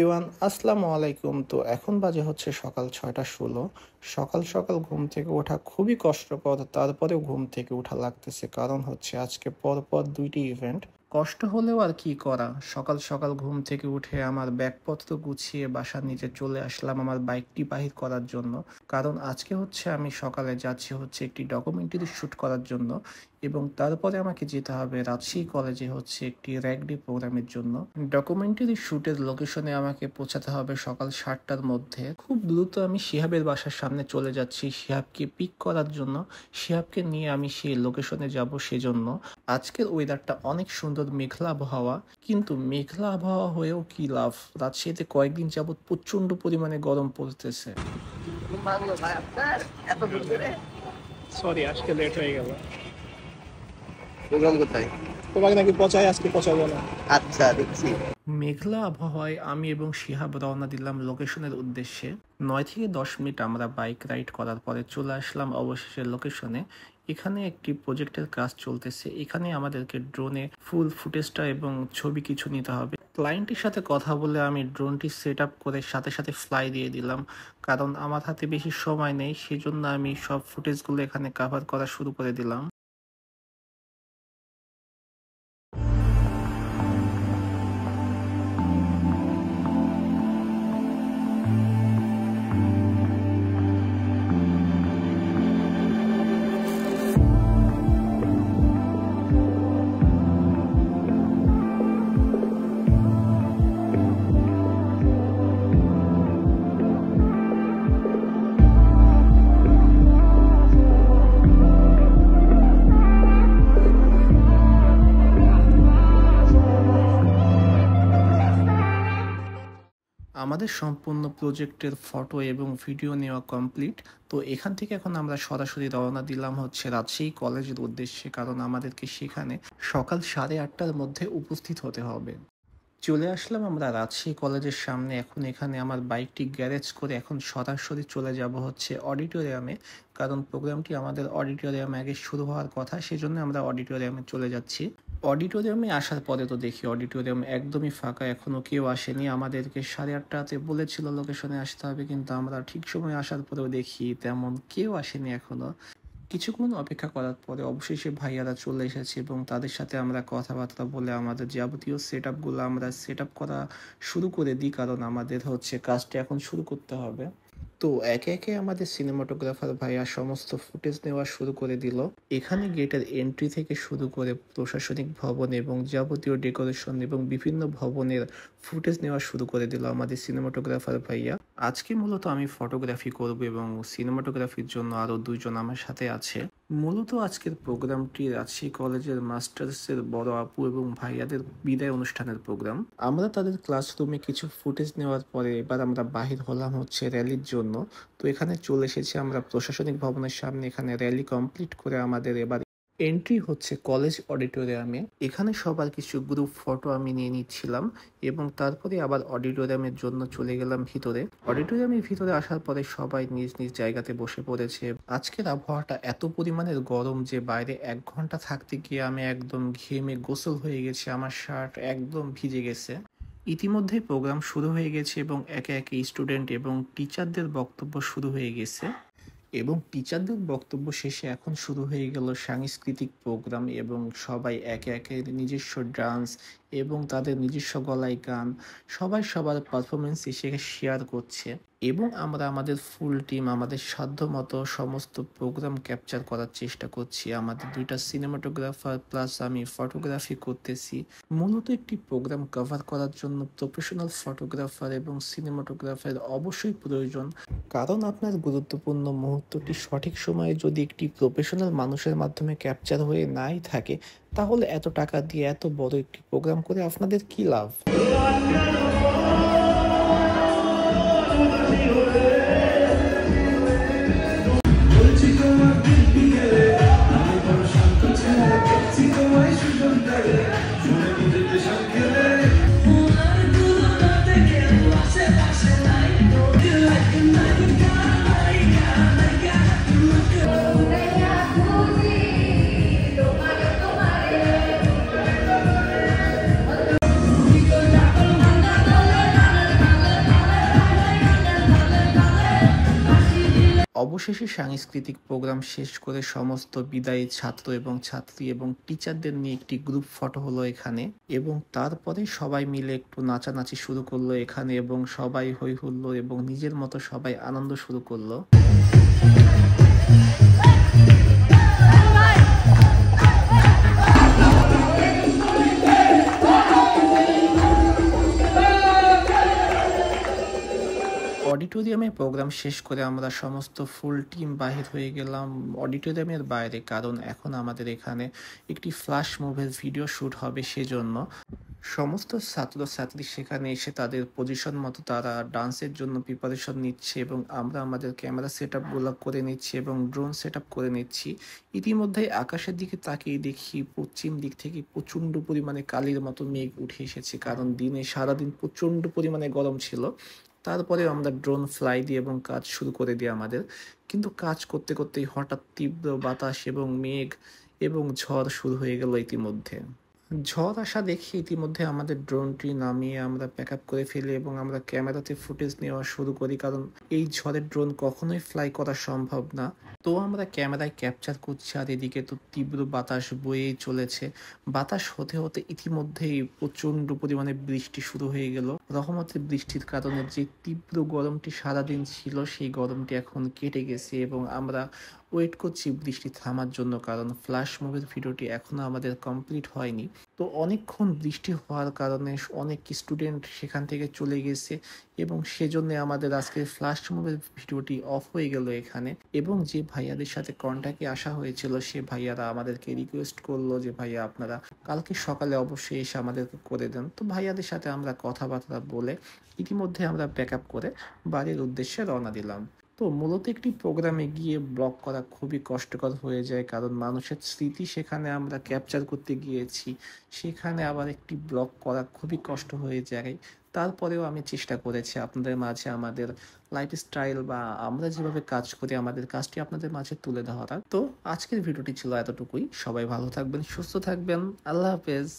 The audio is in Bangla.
এভরিওয়ান, আসসালামু আলাইকুম। তো এখন বাজে হচ্ছে সকাল 6টা 16। সকাল সকাল ঘুম থেকে ওঠা খুবই কষ্টকর, তারপরেও ঘুম থেকে ওঠা লাগতেছে, কারণ হচ্ছে আজকে পরপর দুইটি ইভেন্ট। কষ্ট হলেও আর কি করা, সকাল সকাল ঘুম থেকে উঠে আমার ব্যাগপত্র গুছিয়ে বাসার নিচে চলে আসলাম আমার বাইকটি বাহির করার জন্য। কারণ আজকে হচ্ছে আমি সকালে যাচ্ছি হচ্ছে একটি ডকুমেন্টারি শ্যুট করার জন্য, এবং তারপরে আমাকে যেতে হবে রাজশাহী কলেজে হচ্ছে একটি র্যাগ ডে প্রোগ্রামের জন্য। ডকুমেন্টারি শ্যুটের লোকেশনে আমাকে পৌঁছাতে হবে সকাল 7টার মধ্যে। খুব দ্রুত আমি শিহাবের বাসার সামনে চলে যাচ্ছি শিহাবকে পিক করার জন্য। শিহাবকে নিয়ে আমি সেই লোকেশনে যাব। সেজন্য আজকের ওয়েদারটা অনেক সুন্দর, মেঘলা আবহাওয়া। কিন্তু মেঘলা আবহাওয়া হয়েও কি লাভ, রাজশাহীতে কয়েকদিন যাবৎ প্রচন্ড পরিমাণে গরম পড়তেছে। সরি, আজকে লেট হয়ে গেল। প্রোগ্রাম কোথায়? তোমাকে নাকি পচায়, আজকে পচাবো না। আচ্ছা, দেখছি। মেঘলা আবহাওয়ায় আমি এবং শিহাব রওনা দিলাম লোকেশনের উদ্দেশ্যে। 9 থেকে 10 মিনিট আমরা বাইক রাইড করার পরে চলে আসলাম অবশেষে লোকেশনে। এখানে একটি প্রজেক্টের কাজ চলতেছে। এখানে আমাদেরকে ড্রোনে ফুল ফুটেজটা এবং ছবি কিছু নিতে হবে। ক্লায়েন্টের সাথে কথা বলে আমি ড্রোনটি সেট আপ করে সাথে সাথে ফ্লাই দিয়ে দিলাম, কারণ আমার হাতে বেশি সময় নেই। সেজন্য আমি সব ফুটেজগুলো এখানে কভার করা শুরু করে দিলাম। আমাদের সম্পূর্ণ প্রজেক্টের ফটো এবং ভিডিও নেওয়া কমপ্লিট। তো এখান থেকে এখন আমরা সরাসরি রওনা দিলাম হচ্ছে রাজশাহী কলেজের উদ্দেশ্যে, কারণ আমাদেরকে সেখানে সকাল 8:30টার মধ্যে উপস্থিত হতে হবে। চলে আসলাম আমরা রাজশাহী কলেজের সামনে। এখন এখানে আমার বাইকটি গ্যারেজ করে এখন সরাসরি চলে যাব হচ্ছে অডিটোরিয়ামে, কারণ প্রোগ্রামটি আমাদের অডিটোরিয়ামে আগে শুরু হওয়ার কথা। সেজন্য আমরা অডিটোরিয়ামে চলে যাচ্ছি। অডিটোরিয়ামে আসার পরে তো দেখি অডিটোরিয়াম একদমই ফাঁকা, এখনো কেউ আসেনি। আমাদেরকে 8:30টাতে বলেছিল লোকেশনে আসতে হবে, কিন্তু আমরা ঠিক সময় আসার পরেও দেখি তেমন কেউ আসেনি এখনো। কিছুক্ষণ অপেক্ষা করার পরে অবশেষে ভাইয়ারা চলে এসেছে, এবং তাদের সাথে আমরা কথাবার্তা বলে আমাদের যাবতীয় সেট আপগুলো আমরা সেট আপ করা শুরু করে দিই, কারণ আমাদের হচ্ছে কাজটা এখন শুরু করতে হবে। তো একে একে আমাদের সিনেমাটোগ্রাফার ভাইয়া সমস্ত ফুটেজ নেওয়া শুরু করে দিল। এখানে গেটের এন্ট্রি থেকে শুরু করে প্রশাসনিক ভবন এবং যাবতীয় ডেকোরেশন এবং বিভিন্ন ভবনের ফুটেজ নেওয়া শুরু করে দিল আমাদের সিনেমাটোগ্রাফার ভাইয়া। আজকে মূলত আমি ফটোগ্রাফি করব, এবং সিনেমাটোগ্রাফির জন্য আরো 2জন আমার সাথে আছে। মূলত আজকের প্রোগ্রামটি রাজশাহী কলেজের মাস্টার্সের বড় আপু এবং ভাইয়াদের বিদায় অনুষ্ঠানের প্রোগ্রাম। আমরা তাদের ক্লাসরুমে কিছু ফুটেজ নেওয়ার পরে এবার আমরা বাহির হলাম হচ্ছে র্যালির জন্য। তো এখানে চলে এসেছি আমরা প্রশাসনিক ভবনের সামনে। এখানে র্যালি কমপ্লিট করে আমাদের এবার এন্ট্রি হচ্ছে কলেজ অডিটোরিয়ামে। এখানে সবার কিছু গ্রুপ ফটো আমি নিয়ে নিচ্ছিলাম, এবং তারপরে আবার অডিটোরিয়ামের জন্য চলে গেলাম ভিতরে। অডিটোরিয়ামের ভিতরে আসার পরে সবাই নিজ নিজ জায়গাতে বসে পড়েছে। আজকের আবহাওয়াটা এত পরিমাণের গরম যে বাইরে 1 ঘন্টা থাকতে গিয়ে আমি একদম ঘেমে গোসল হয়ে গেছি, আমার শার্ট একদম ভিজে গেছে। ইতিমধ্যে প্রোগ্রাম শুরু হয়ে গেছে, এবং একে একে স্টুডেন্ট এবং টিচারদের বক্তব্য শুরু হয়ে গেছে। এবং টিচারদের বক্তব্য শেষে এখন শুরু হয়ে গেল সাংস্কৃতিক প্রোগ্রাম, এবং সবাই একে একে নিজস্ব ডান্স এবং তাদের নিজস্ব গলায় গান সবাই সবার পারফরমেন্স হিসেবে শেয়ার করছে। এবং আমরা আমাদের ফুল টিম আমাদের সাধ্য মতো সমস্ত প্রোগ্রাম ক্যাপচার করার চেষ্টা করছি। আমাদের 2টা সিনেমাটোগ্রাফার প্লাস আমি ফটোগ্রাফি করতেছি। মূলত একটি প্রোগ্রাম কভার করার জন্য প্রফেশনাল ফটোগ্রাফার এবং সিনেমাটোগ্রাফার অবশ্যই প্রয়োজন, কারণ আপনার গুরুত্বপূর্ণ মুহূর্তটি সঠিক সময়ে যদি একটি প্রফেশনাল মানুষের মাধ্যমে ক্যাপচার হয়ে নাই থাকে, তাহলে এত টাকা দিয়ে এত বড় একটি প্রোগ্রাম করে আপনাদের কি লাভ। অবশেষে সাংস্কৃতিক প্রোগ্রাম শেষ করে সমস্ত বিদায়ী ছাত্র এবং ছাত্রী এবং টিচারদের নিয়ে একটি গ্রুপ ফটো হলো এখানে, এবং তারপরে সবাই মিলে একটু নাচানাচি শুরু করলো এখানে এবং সবাই হই হুল্লোড় এবং নিজের মতো সবাই আনন্দ শুরু করলো। অডিটোরিয়ামে প্রোগ্রাম শেষ করে আমরা সমস্ত ফুল টিম বাহির হয়ে গেলাম অডিটোরিয়ামের বাইরে, কারণ এখন আমাদের এখানে একটি ফ্ল্যাশ মুভের ভিডিও শ্যুট হবে। সেজন্য সমস্ত ছাত্রছাত্রী সেখানে এসে তাদের পজিশন মতো তারা ডান্সের জন্য প্রিপারেশন নিচ্ছে এবং আমরা আমাদের ক্যামেরা সেট আপগুলো করে নিচ্ছি এবং ড্রোন সেট আপ করে নিচ্ছি। ইতিমধ্যে আকাশের দিকে তাকিয়ে দেখি পশ্চিম দিক থেকে প্রচণ্ড পরিমাণে কালির মতো মেঘ উঠে এসেছে, কারণ দিনে সারাদিন প্রচণ্ড পরিমাণে গরম ছিল। তারপরে আমরা ড্রোন ফ্লাই দিই এবং কাজ শুরু করে দিই আমাদের, কিন্তু কাজ করতে করতেই হঠাৎ তীব্র বাতাস এবং মেঘ এবং ঝড় শুরু হয়ে গেল ইতিমধ্যে। ঝড় আসা দেখে ইতিমধ্যে আমাদের ড্রোনটি নামিয়ে আমরা প্যাক আপ করে ফেলি এবং আমরা ক্যামেরাতে ফুটেজ নেওয়া শুরু করি, কারণ এই ঝড়ের ড্রোন কখনোই ফ্লাই করা সম্ভব না। তো আমরা ক্যামেরায় ক্যাপচার করছি আর এদিকে তো তীব্র বাতাস বয়েই চলেছে। বাতাস হতে হতে ইতিমধ্যেই প্রচণ্ড পরিমাণে বৃষ্টি শুরু হয়ে গেল। রহমতের বৃষ্টির কারণে যে তীব্র গরমটি সারাদিন ছিল সেই গরমটি এখন কেটে গেছে এবং আমরা ওয়েট করছি বৃষ্টি থামার জন্য, কারণ ফ্ল্যাশ মুভের ভিডিওটি এখনো আমাদের কমপ্লিট হয়নি। তো অনেকক্ষণ বৃষ্টি হওয়ার কারণে অনেক স্টুডেন্ট সেখান থেকে চলে গেছে এবং সেজন্য আমাদের আজকে ফ্ল্যাশ মুভের ভিডিওটি অফ হয়ে গেল এখানে। এবং যে ভাইয়াদের সাথে কন্ট্যাক্টে আসা হয়েছিল সে ভাইয়ারা আমাদেরকে রিকোয়েস্ট করলো যে ভাইয়া আপনারা কালকে সকালে অবশ্যই এসে আমাদেরকে করে দেন। তো ভাইয়াদের সাথে আমরা কথাবার্তা বলে ইতিমধ্যে আমরা ব্যাক আপ করে বাড়ির উদ্দেশ্যে রওনা দিলাম। তো মূলত একটি প্রোগ্রামে গিয়ে ব্লগ করা খুবই কষ্টকর হয়ে যায়, কারণ মানুষের স্মৃতি সেখানে আমরা ক্যাপচার করতে গিয়েছি, সেখানে আবার একটি ব্লগ করা খুবই কষ্ট হয়ে যায়। তারপরেও আমি চেষ্টা করেছি আপনাদের মাঝে আমাদের লাইফস্টাইল বা আমরা যেভাবে কাজ করি আমাদের কাজটি আপনাদের মাঝে তুলে ধরা। তো আজকের ভিডিওটি ছিল এতটুকুই। সবাই ভালো থাকবেন, সুস্থ থাকবেন। আল্লাহ হাফেজ।